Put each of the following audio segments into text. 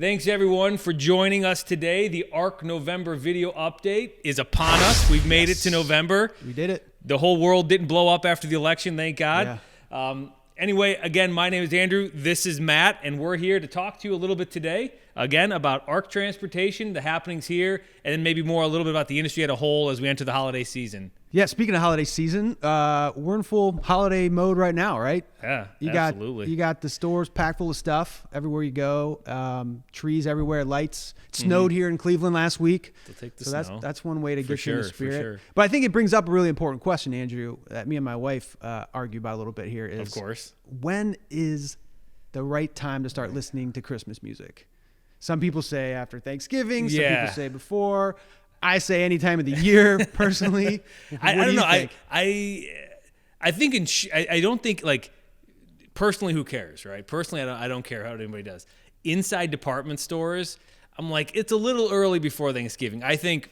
Thanks, everyone, for joining us today. The ARC November video update is upon us. We've made it to November. We did it. The whole world didn't blow up after the election, thank God. Yeah. Anyway, again, my name is Andrew. This is Matt, and we're here to talk to you a little bit today, again, about ARC Transportation, the happenings here, and then maybe more a little bit about the industry as a whole as we enter the holiday season. Yeah, speaking of holiday season, we're in full holiday mode right now, right? Yeah, absolutely. You got the stores packed full of stuff everywhere you go, trees everywhere, lights. It snowed here in Cleveland last week. Take the snow. That's one way to get you in the spirit. For sure. But I think it brings up a really important question, Andrew, that me and my wife argue about a little bit here is, of course, when is the right time to start listening to Christmas music? Some people say after Thanksgiving, some people say before. I say any time of the year, personally. I don't know. I think I don't think, like, personally, who cares, right? Personally, I don't care how anybody does. Inside department stores, I'm like, it's a little early before Thanksgiving. I think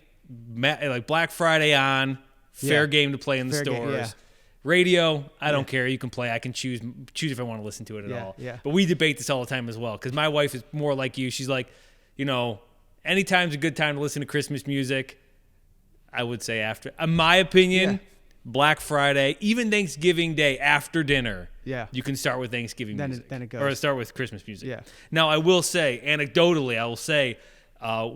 like Black Friday on, fair game to play in the stores. Radio, I don't care. You can play. I can choose if I want to listen to it at all. Yeah. But we debate this all the time as well, because my wife is more like you. She's like, anytime's a good time to listen to Christmas music. I would say after, in my opinion, Black Friday, even Thanksgiving Day after dinner. Yeah, you can start with Thanksgiving music. Then it goes. Or start with Christmas music. Yeah. Now, I will say, anecdotally,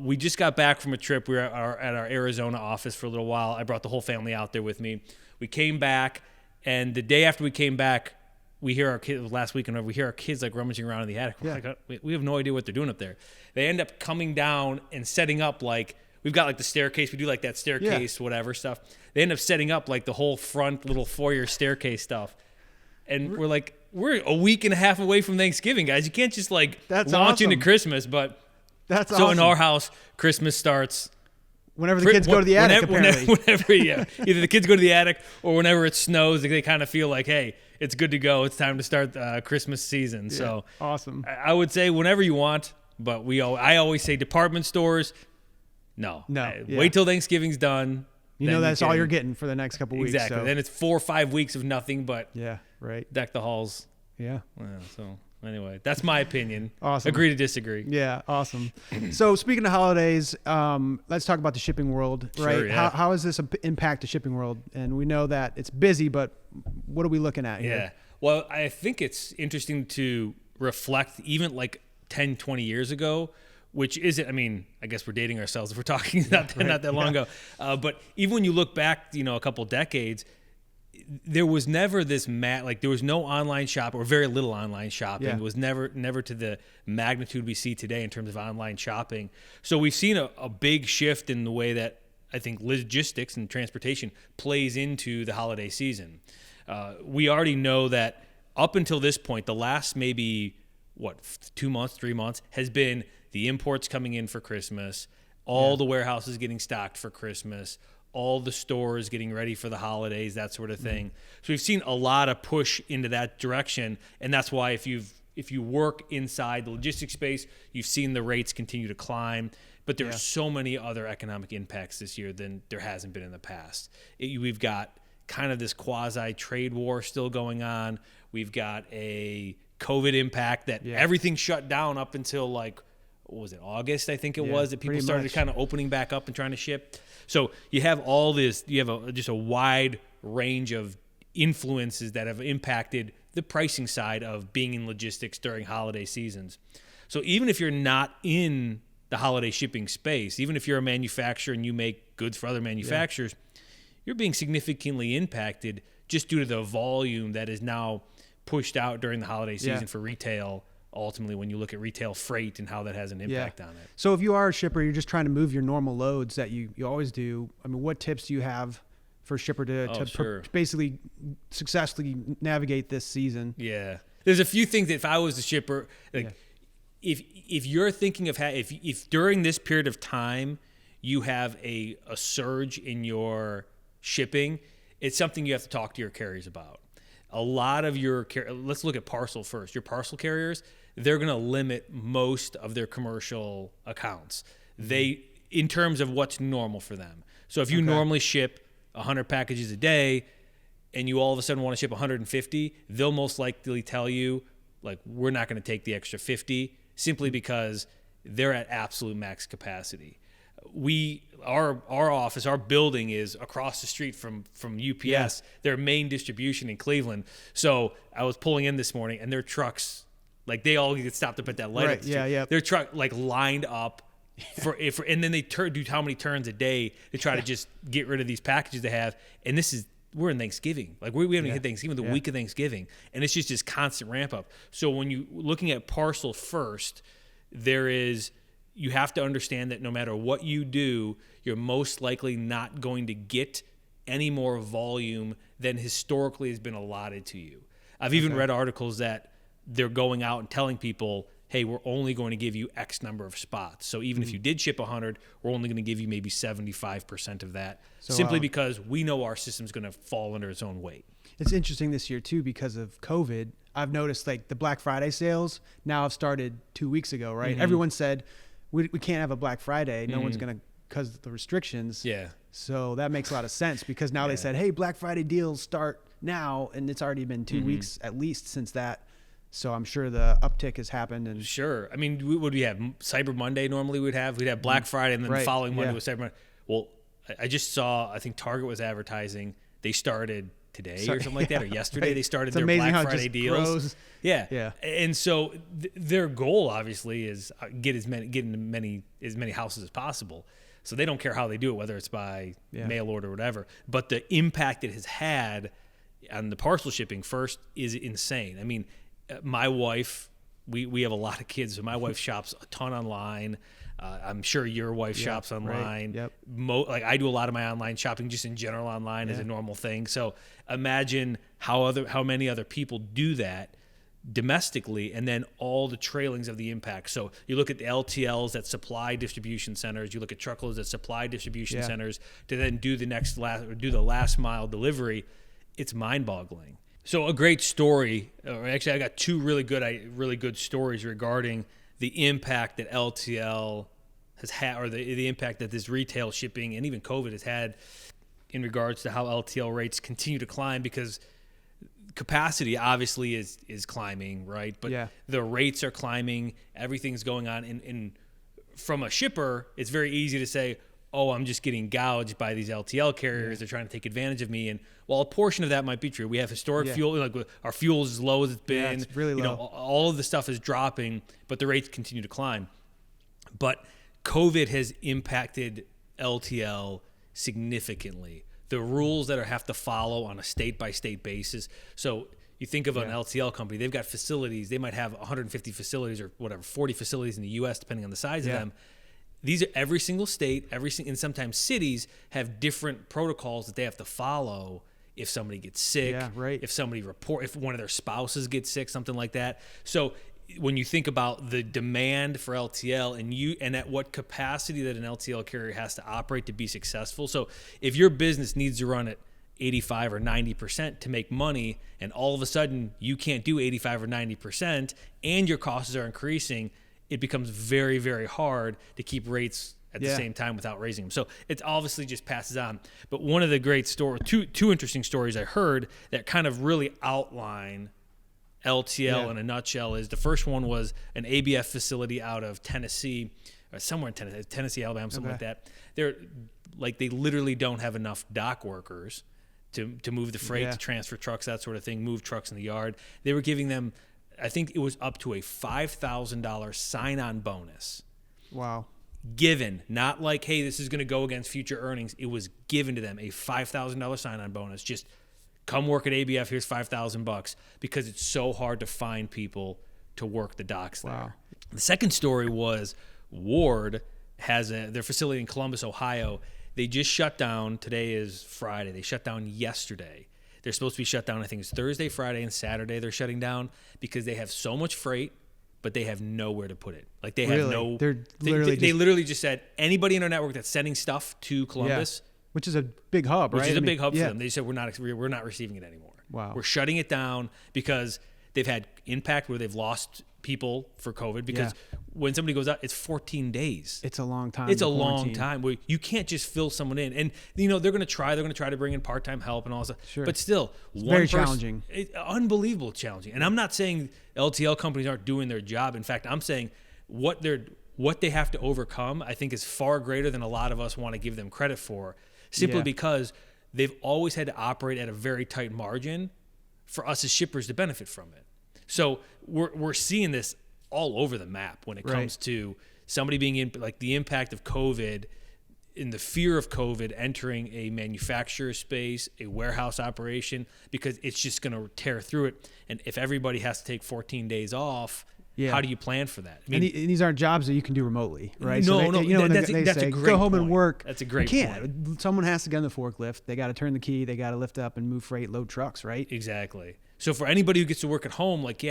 we just got back from a trip. We were at our Arizona office for a little while. I brought the whole family out there with me. We came back, and the day after we came back, we hear our kids, last weekend, we hear our kids like rummaging around in the attic. We're like, we have no idea what they're doing up there. They end up coming down and setting up, like, we've got like the staircase. We do like that staircase, whatever stuff. They end up setting up like the whole front little foyer staircase stuff. And we're like, we're a week and a half away from Thanksgiving, guys. You can't just like launch into Christmas. But that's so awesome. In our house, Christmas starts whenever the kids go to the attic. Whenever, either the kids go to the attic or whenever it snows, they kind of feel like, hey, it's good to go. It's time to start Christmas season. Yeah, so awesome. I would say whenever you want, but I always say department stores. No. Wait till Thanksgiving's done. That's all you're getting for the next couple weeks. Exactly. So. Then it's 4 or 5 weeks of nothing but deck the halls. Yeah. So anyway, that's my opinion. Awesome. Agree to disagree. Yeah. Awesome. So speaking of holidays, let's talk about the shipping world, right? Sure, yeah. How does this impact the shipping world? And we know that it's busy, but what are we looking at here? Yeah. Well, I think it's interesting to reflect even like 10, 20 years ago, which isn't, I guess we're dating ourselves if we're talking not that long ago. But even when you look back, a couple decades, there was never this there was no online shop or very little online shopping. It was never to the magnitude we see today in terms of online shopping. So we've seen a big shift in the way that I think logistics and transportation plays into the holiday season. We already know that up until this point, the last maybe 2 months, 3 months has been the imports coming in for Christmas, all the warehouses getting stocked for Christmas, all the stores getting ready for the holidays, that sort of thing. So we've seen a lot of push into that direction, and that's why if you work inside the logistics space, you've seen the rates continue to climb. But there are so many other economic impacts this year than there hasn't been in the past. We've got kind of this quasi-trade war still going on. We've got a COVID impact that everything shut down up until what was it, August, I think it was, that people started kind of opening back up and trying to ship. So you have all this, you have just a wide range of influences that have impacted the pricing side of being in logistics during holiday seasons. So even if you're not in the holiday shipping space, even if you're a manufacturer and you make goods for other manufacturers, you're being significantly impacted just due to the volume that is now pushed out during the holiday season for retail. Ultimately, when you look at retail freight and how that has an impact on it. So if you are a shipper, you're just trying to move your normal loads that you always do. What tips do you have for a shipper to basically successfully navigate this season? Yeah. There's a few things that if I was a shipper, if you're thinking of if during this period of time you have a surge in your shipping, it's something you have to talk to your carriers about. A lot of let's look at parcel first. Your parcel carriers, they're going to limit most of their commercial accounts. In terms of what's normal for them. So if you normally ship 100 packages a day and you all of a sudden want to ship 150, they'll most likely tell you, we're not going to take the extra 50 simply because they're at absolute max capacity. Our office, our building is across the street from UPS, their main distribution in Cleveland. So I was pulling in this morning, and their trucks, like they all get stopped up at that light. Right. Yeah. Their truck like lined up for and then they do how many turns a day to try to just get rid of these packages they have. And we're in Thanksgiving. Like we haven't hit Thanksgiving, the week of Thanksgiving, and it's just this constant ramp up. So when you looking at Parcel First, you have to understand that no matter what you do, you're most likely not going to get any more volume than historically has been allotted to you. I've even read articles that they're going out and telling people, hey, we're only going to give you X number of spots. So even if you did ship 100, we're only going to give you maybe 75% of that, simply because we know our system's going to fall under its own weight. It's interesting this year, too, because of COVID. I've noticed like the Black Friday sales now have started 2 weeks ago, right? Mm-hmm. Everyone said, we can't have a Black Friday. No one's going to, because of the restrictions. Yeah. So that makes a lot of sense, because now they said, hey, Black Friday deals start now, and it's already been 2 weeks at least since that. So I'm sure the uptick has happened. And sure. I mean, would we have Cyber Monday normally we'd have Black Friday, and then the following Monday was Cyber Monday. Well, I just saw, I think Target was advertising. They started today or something like that, or yesterday they stared their Black Friday deals. Grows. Yeah. And so their goal obviously is get as many houses as possible. So they don't care how they do it, whether it's by mail order or whatever. But the impact it has had on the parcel shipping first is insane. I mean, my wife, we have a lot of kids, so my wife shops a ton online. I'm sure your wife shops online. Right. Yep. Like I do a lot of my online shopping just in general online as a normal thing. So imagine how many other people do that domestically, and then all the trailings of the impact. So you look at the LTLs that supply distribution centers, you look at truckloads that supply distribution centers to then do the last mile delivery. It's mind-boggling. So a great story, or actually I got two really good stories regarding the impact that LTL has had, or the impact that this retail shipping and even COVID has had in regards to how LTL rates continue to climb, because capacity obviously is climbing, right? But the rates are climbing, everything's going on. And from a shipper, it's very easy to say, oh, I'm just getting gouged by these LTL carriers. They're trying to take advantage of me. And while a portion of that might be true, we have historic fuel, like our fuel is as low as it's been. Yeah, it's really low. All of the stuff is dropping, but the rates continue to climb. But COVID has impacted LTL significantly. The rules that have to follow on a state-by-state basis. So you think of an LTL company, they've got facilities. They might have 150 facilities or whatever, 40 facilities in the U.S., depending on the size of them. These are every single state, and sometimes cities have different protocols that they have to follow if somebody gets sick, if one of their spouses gets sick, something like that. So when you think about the demand for LTL and at what capacity that an LTL carrier has to operate to be successful. So if your business needs to run at 85 or 90% to make money, and all of a sudden you can't do 85 or 90% and your costs are increasing, it becomes very, very hard to keep rates at the same time without raising them. So it obviously just passes on. But one of the great two interesting stories I heard that kind of really outline LTL in a nutshell is, the first one was an ABF facility out of Tennessee, or somewhere in Tennessee, Alabama, something like that. They literally don't have enough dock workers to move the freight, to transfer trucks, that sort of thing, move trucks in the yard. They were giving them, I think it was up to a $5,000 sign-on bonus. Wow. Given, not like, hey, this is going to go against future earnings. It was given to them, a $5,000 sign-on bonus. Just come work at ABF. Here's $5,000, because it's so hard to find people to work the docks there. The second story was Ward has their facility in Columbus, Ohio. They just shut down. Today is Friday. They shut down yesterday. They're supposed to be shut down, I think it's Thursday, Friday, and Saturday they're shutting down, because they have so much freight, but they have nowhere to put it. Like they have no. They literally just said, anybody in our network that's sending stuff to Columbus, which is a big hub, right? Which is a big hub for them. They said, we're not receiving it anymore. Wow. We're shutting it down, because they've had impact where they've lost people for COVID, because when somebody goes out, it's 14 days. It's a long time. It's a long time where you can't just fill someone in. And they're going to try to bring in part-time help and all that stuff. Sure. But still, it's very challenging. Unbelievable challenging. And I'm not saying LTL companies aren't doing their job. In fact, I'm saying what what they have to overcome, I think, is far greater than a lot of us want to give them credit for, simply because they've always had to operate at a very tight margin for us as shippers to benefit from it. So we're seeing this all over the map when it comes to somebody being in, like, the impact of COVID, in the fear of COVID entering a manufacturer space, a warehouse operation, because it's just going to tear through it. And if everybody has to take 14 days off, how do you plan for that? I mean, and these aren't jobs that you can do remotely, right? No, that's say, a great go home point. and work. That's a great point. Someone has to get on the forklift. They got to turn the key. They got to lift up and move freight, load trucks, right? Exactly. So for anybody who gets to work at home, like,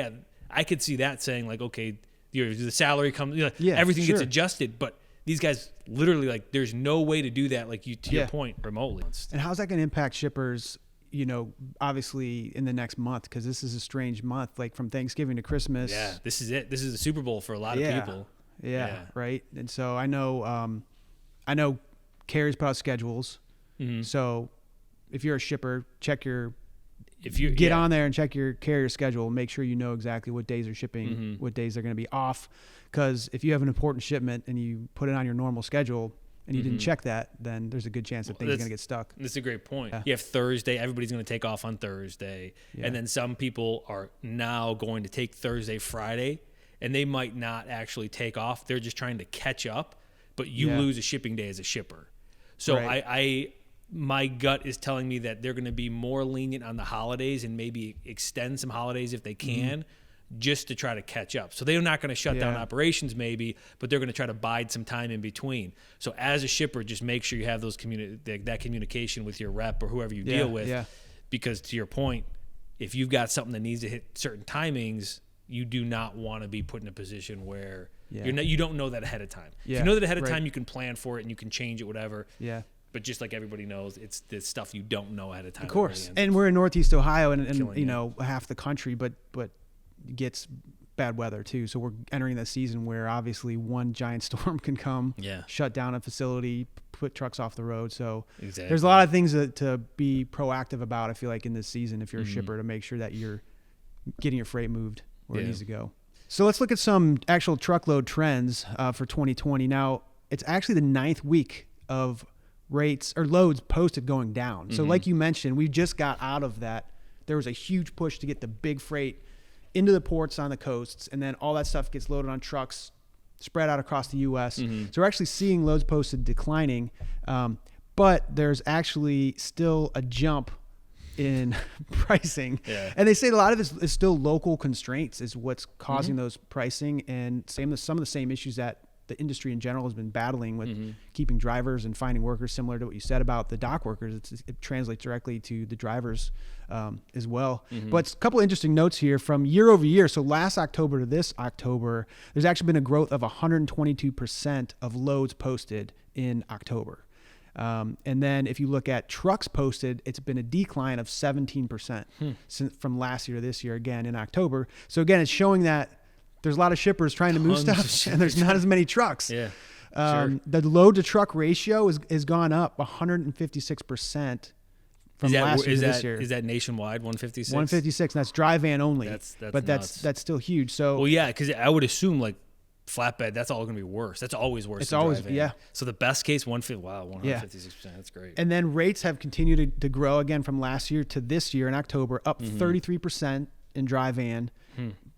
I could see that saying, like, okay, the salary comes, everything gets adjusted, but these guys literally, like, there's no way to do that, like, to your point, remotely. And how's that going to impact shippers, obviously in the next month? Because this is a strange month, like from Thanksgiving to Christmas. Yeah, this is it. This is the Super Bowl for a lot of people. Yeah, right. And so I know carriers put out schedules. Mm-hmm. So if you're a shipper, get on there and check your carrier schedule. Make sure you know exactly what days are shipping, what days they're going to be off. Because if you have an important shipment and you put it on your normal schedule and you didn't check that, then there's a good chance that things are going to get stuck. That's a great point. You have Thursday. Everybody's going to take off on Thursday. Yeah. And then some people are now going to take Thursday, Friday, and they might not actually take off. They're just trying to catch up, but you lose a shipping day as a shipper. So my gut is telling me that they're going to be more lenient on the holidays and maybe extend some holidays if they can, just to try to catch up. So they're not going to shut down operations maybe, but they're going to try to bide some time in between. So as a shipper, just make sure you have those that communication with your rep or whoever you deal with. Yeah. Because to your point, if you've got something that needs to hit certain timings, you do not want to be put in a position where you don't know that ahead of time. Yeah. If you know that ahead of time, you can plan for it and you can change it, whatever. Yeah. But just like everybody knows, it's the stuff you don't know ahead of time. Of course. And we're in Northeast Ohio and half the country, but gets bad weather too. So we're entering that season where obviously one giant storm can come, shut down a facility, put trucks off the road. So there's a lot of things to be proactive about, I feel like, in this season, if you're a shipper, to make sure that you're getting your freight moved where it needs to go. So let's look at some actual truckload trends for 2020. Now, it's actually the 9th week of rates or loads posted going down. So like you mentioned, we just got out of that. There was a huge push to get the big freight into the ports on the coasts, and then all that stuff gets loaded on trucks spread out across the U.S. So we're actually seeing loads posted declining, but there's actually still a jump in pricing. And they say a lot of this is still local constraints is what's causing those pricing, and some of the same issues that the industry in general has been battling with keeping drivers and finding workers, similar to what you said about the dock workers. It translates directly to the drivers as well. But a couple interesting notes here from year over year. So last October to this October, there's actually been a growth of 122% of loads posted in October. And then if you look at trucks posted, it's been a decline of 17% from last year to this year, again in October. So again, it's showing that there's a lot of shippers trying to move stuff, and there's not as many trucks. The load to truck ratio is gone up 156% from last year to this year. Is that nationwide? 156. 156. And that's dry van only. But that's still huge. So because I would assume like flatbed, that's all going to be worse. That's always worse. It's always So the best case 156%. That's great. And then rates have continued to grow again from last year to this year in October, up 33% in dry van.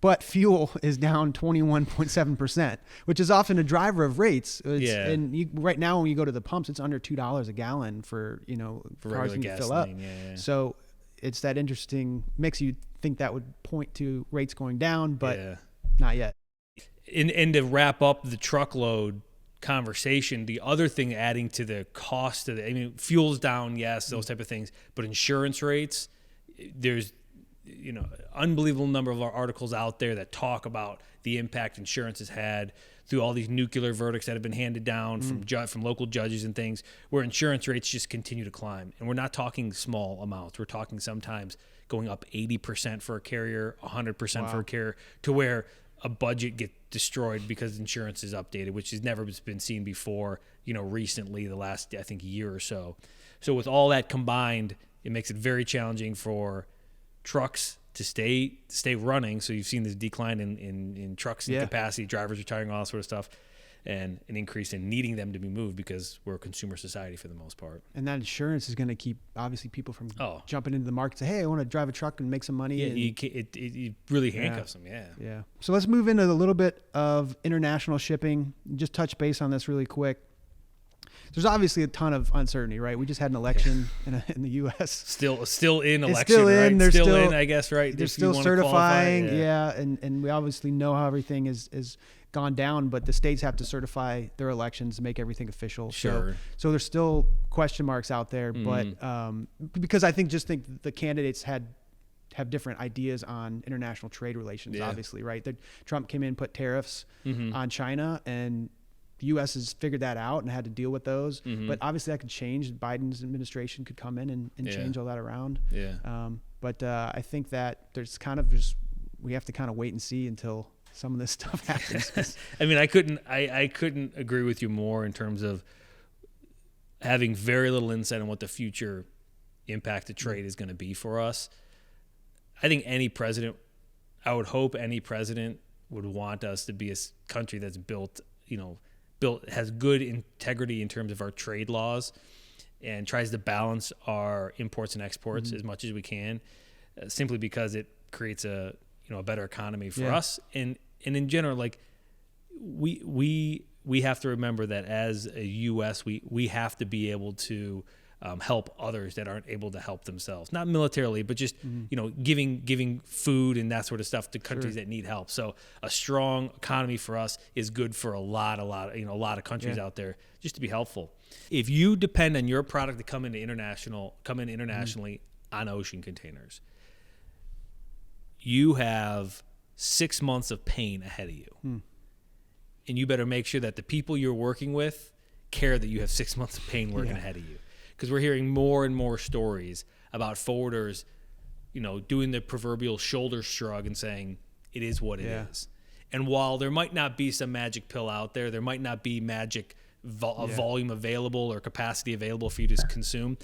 But fuel is down 21.7%, which is often a driver of rates. And right now, when you go to the pumps, it's under $2 a gallon for cars to fill up. So it's that interesting mix. You'd think that would point to rates going down, but not yet. And to wrap up the truckload conversation, the other thing adding to the cost of fuel's down, yes, those type of things, but insurance rates, there's unbelievable number of our articles out there that talk about the impact insurance has had through all these nuclear verdicts that have been handed down from local judges and things, where insurance rates just continue to climb. And we're not talking small amounts. We're talking sometimes going up 80% for a carrier, 100% for a carrier, to where a budget gets destroyed because insurance is updated, which has never been seen before, recently, the last, I think, year or so. So with all that combined, it makes it very challenging for trucks to stay running. So you've seen this decline in trucks and capacity, drivers retiring, all that sort of stuff. and an increase in needing them to be moved because we're a consumer society for the most part. And that insurance is going to keep obviously people from Oh. jumping into the market. Say, hey, I want to drive a truck and make some money. Yeah, and, it really handcuffs them. Yeah. yeah. So let's move into a little bit of international shipping. Just touch base on this really quick. There's obviously a ton of uncertainty, right? We just had an election in the U.S. Still in election, It's still in. right? They're still in, I guess, right? They're If you still wanna certifying, qualify, yeah. And we obviously know how everything is gone down, but the states have to certify their elections to make everything official. Sure. So there's still question marks out there, but because I think the candidates have different ideas on international trade relations, obviously, right? Trump came in, put tariffs on China, and the U.S. has figured that out and had to deal with those. But obviously that could change. Biden's administration could come in and change all that around. Yeah. But I think that there's kind of just, we have to kind of wait and see until some of this stuff happens. I mean, I couldn't agree with you more in terms of having very little insight on what the future impact of trade is going to be for us. I think I would hope any president would want us to be a country that's built, has good integrity in terms of our trade laws and tries to balance our imports and exports as much as we can, simply because it creates a better economy for us. And in general, like we have to remember that as a U.S., we have to be able to help others that aren't able to help themselves, not militarily, but just giving food and that sort of stuff to countries that need help. So a strong economy for us is good for a lot of countries out there, just to be helpful. If you depend on your product to come in internationally on ocean containers, you have 6 months of pain ahead of you, and you better make sure that the people you're working with care that you have 6 months of pain working ahead of you. Because we're hearing more and more stories about forwarders, doing the proverbial shoulder shrug and saying it is what it is. And while there might not be some magic pill out there might not be magic volume available or capacity available for you to consume,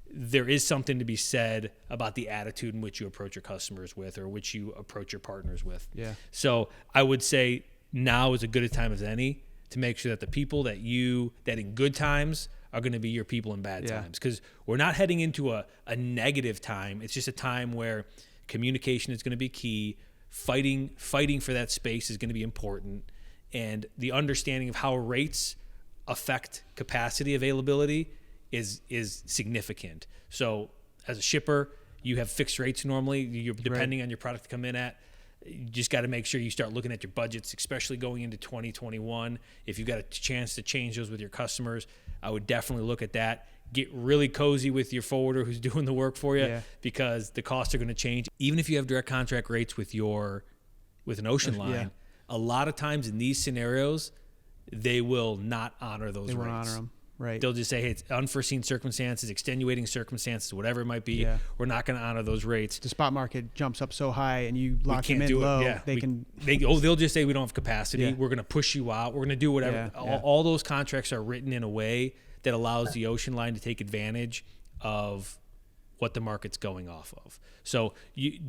there is something to be said about the attitude in which you approach your customers with, or which you approach your partners with. Yeah. So I would say now is as good a time as any to make sure that the people that in good times are going to be your people in bad times, because we're not heading into a negative time. It's just a time where communication is going to be key. Fighting for that space is going to be important, and the understanding of how rates affect capacity availability is significant. So as a shipper, you have fixed rates normally. You're depending on your product to come in at. You just got to make sure you start looking at your budgets, especially going into 2021. If you've got a chance to change those with your customers, I would definitely look at that. Get really cozy with your forwarder who's doing the work for you, because the costs are going to change. Even if you have direct contract rates with an ocean line, a lot of times in these scenarios, they will not honor those rates. They won't honor them. Right. They'll just say, hey, it's unforeseen circumstances, extenuating circumstances, whatever it might be. Yeah. We're not going to honor those rates. The spot market jumps up so high and you lock them in low. Yeah. They'll just say we don't have capacity. Yeah. We're going to push you out. We're going to do whatever. Yeah. All those contracts are written in a way that allows the ocean line to take advantage of what the market's going off of. So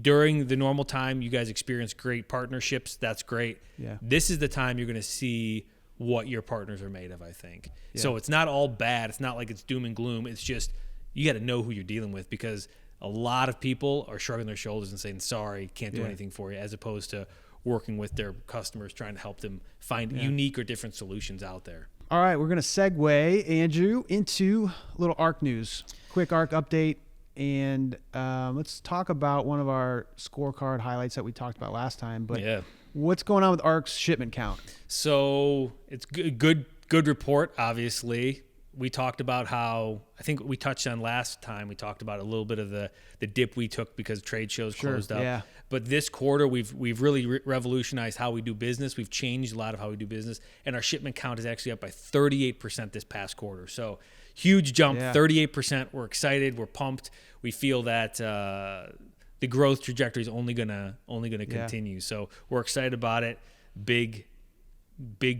during the normal time, you guys experience great partnerships. That's great. Yeah. This is the time you're going to see what your partners are made of, I think. Yeah. So it's not all bad. It's not like it's doom and gloom. It's just you got to know who you're dealing with, because a lot of people are shrugging their shoulders and saying, sorry, can't do anything for you, as opposed to working with their customers, trying to help them find unique or different solutions out there. All right, we're going to segue, Andrew, into a little ARC news. Quick ARC update. And let's talk about one of our scorecard highlights that we talked about last time. But what's going on with ARC's shipment count? So it's good report, obviously. We talked about how, I think we touched on last time, we talked about a little bit of the dip we took because trade shows closed up. Yeah. But this quarter, we've really revolutionized how we do business. We've changed a lot of how we do business. And our shipment count is actually up by 38% this past quarter. So huge jump, 38%. We're excited. We're pumped. We feel that the growth trajectory is only gonna continue. So we're excited about it. Big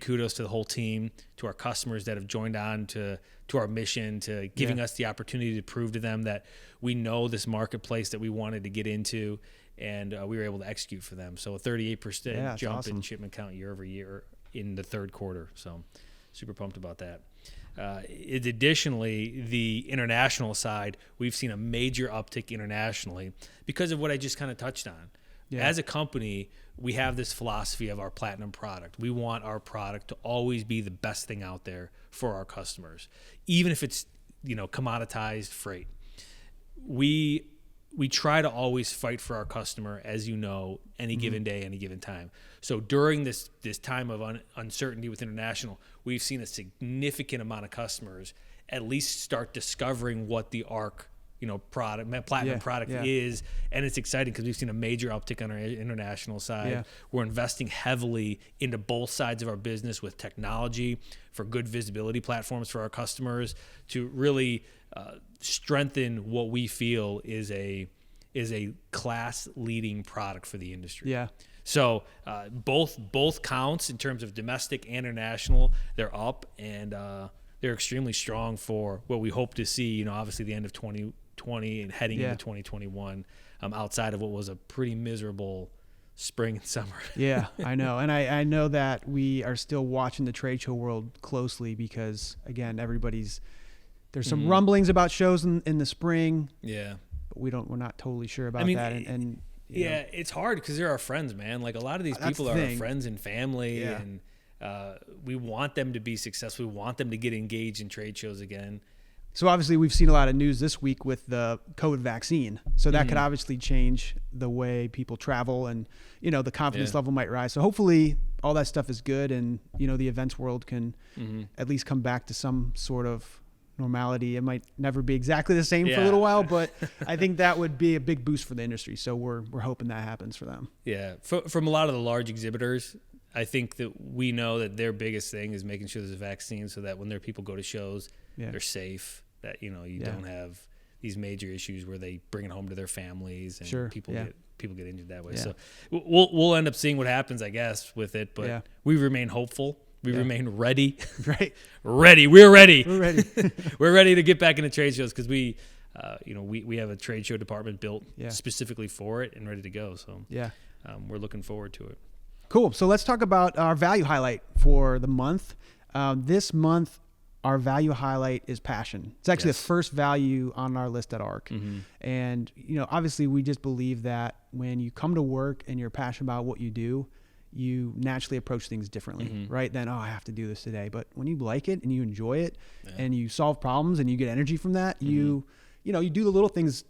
kudos to the whole team, to our customers that have joined on to our mission, to giving us the opportunity to prove to them that we know this marketplace that we wanted to get into, and we were able to execute for them. So a 38% jump in shipment count year over year in the third quarter. So Super pumped about that. Additionally, the international side, we've seen a major uptick internationally because of what I just kind of touched on. Yeah. As a company, we have this philosophy of our platinum product. We want our product to always be the best thing out there for our customers, even if it's, commoditized freight. We try to always fight for our customer, as you know, any given day, any given time. So during this time of uncertainty with international, we've seen a significant amount of customers at least start discovering what the ARC platinum product is, and it's exciting because we've seen a major uptick on our international side. Yeah. We're investing heavily into both sides of our business with technology for good visibility platforms for our customers to really strengthen what we feel is a class leading product for the industry. Yeah. So both counts in terms of domestic and international, they're up, and they're extremely strong for what we hope to see. Obviously the end of 2020 and heading into 2021, outside of what was a pretty miserable spring and summer. Yeah, I know. And I know that we are still watching the trade show world closely because, again, there's some rumblings about shows in the spring. Yeah. But we're not totally sure about that. And it's hard because they're our friends, man. Like a lot of these people are our friends and family, and we want them to be successful. We want them to get engaged in trade shows again. So obviously we've seen a lot of news this week with the COVID vaccine. So that could obviously change the way people travel, and, the confidence level might rise. So hopefully all that stuff is good, and, the events world can at least come back to some sort of normality. It might never be exactly the same for a little while, but I think that would be a big boost for the industry. So we're hoping that happens for them. Yeah. From a lot of the large exhibitors, I think that we know that their biggest thing is making sure there's a vaccine so that when their people go to shows, they're safe, that, you don't have these major issues where they bring it home to their families and people get injured that way. Yeah. So we'll end up seeing what happens, I guess, with it, but we remain hopeful. We remain ready. Right. Ready. We're ready. We're ready. We're ready to get back into trade shows because we have a trade show department built specifically for it and ready to go. So we're looking forward to it. Cool. So let's talk about our value highlight for the month. This month, our value highlight is passion. It's actually the first value on our list at ARC. Mm-hmm. And, obviously we just believe that when you come to work and you're passionate about what you do, you naturally approach things differently, right? Then, I have to do this today. But when you like it and you enjoy it and you solve problems and you get energy from that, you do the little things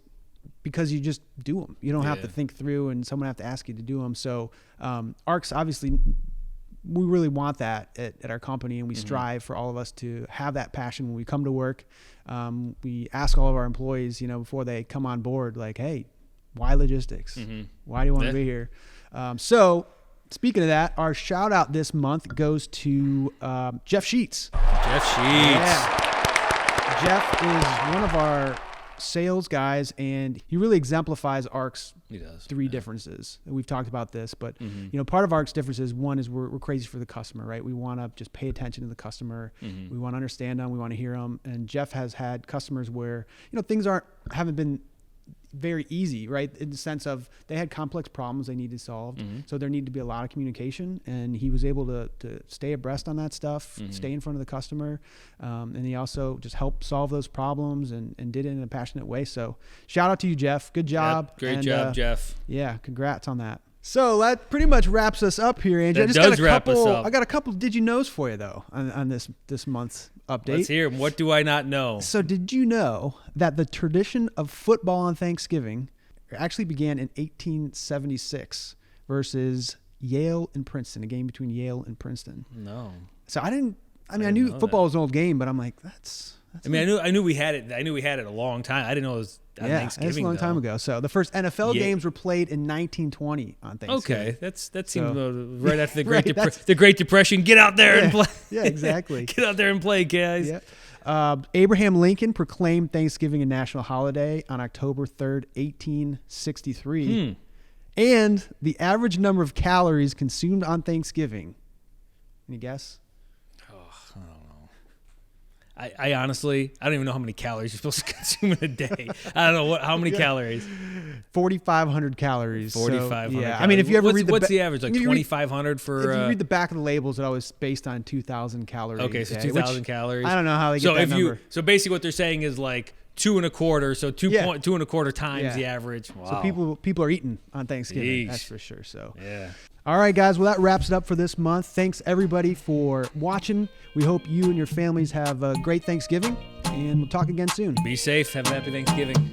because you just do them. You don't have to think through and someone have to ask you to do them. So ARC's obviously, we really want that at our company, and we strive for all of us to have that passion when we come to work. We ask all of our employees, before they come on board, like, hey, why logistics? Why do you want to be here? So speaking of that, our shout out this month goes to Jeff Sheets. Jeff Sheets. Yeah. Jeff is one of our sales guys, and he really exemplifies ARC's three differences. We've talked about this, but part of ARC's differences, one is we're crazy for the customer, right? We want to just pay attention to the customer. We want to understand them. We want to hear them. And Jeff has had customers where things haven't been very easy, right? In the sense of they had complex problems they needed solved. So there needed to be a lot of communication, and he was able to stay abreast on that stuff, stay in front of the customer. And he also just helped solve those problems and did it in a passionate way. So shout out to you, Jeff. Good job. Yep, great job, Jeff. Yeah. Congrats on that. So that pretty much wraps us up here, Andrew. I got a couple did you knows for you though on this month's update. Let's hear them. What do I not know? So did you know that the tradition of football on Thanksgiving actually began in 1876 versus Yale and Princeton, a game between Yale and Princeton? No. So I knew football was an old game, but I'm like, I knew we had it. I knew we had it a long time. I didn't know it was on Thanksgiving. That's a long time ago. So the first NFL games were played in 1920 on Thanksgiving. Okay, that seems right after the Great Depression. Get out there and play. Yeah, exactly. Get out there and play, guys. Yeah. Abraham Lincoln proclaimed Thanksgiving a national holiday on October 3rd, 1863. And the average number of calories consumed on Thanksgiving. Any guess? I honestly, I don't even know how many calories you're supposed to consume in a day. I don't know how many calories. 4,500 calories. 4,500. So, yeah, calories. I mean, if you ever read what's the average, like you read- 2,500 for? If you read the back of the labels, it always based on 2,000 calories. Okay, so a day, 2,000 which calories. I don't know how they get that number. So basically, what they're saying is like 2.25. So 2.25 times Yeah. the average. Wow. So people are eating on Thanksgiving. Yeesh. That's for sure. So Yeah. all right, guys. Well, that wraps it up for this month. Thanks everybody for watching. We hope you and your families have a great Thanksgiving, and we'll talk again soon. Be safe. Have a happy Thanksgiving.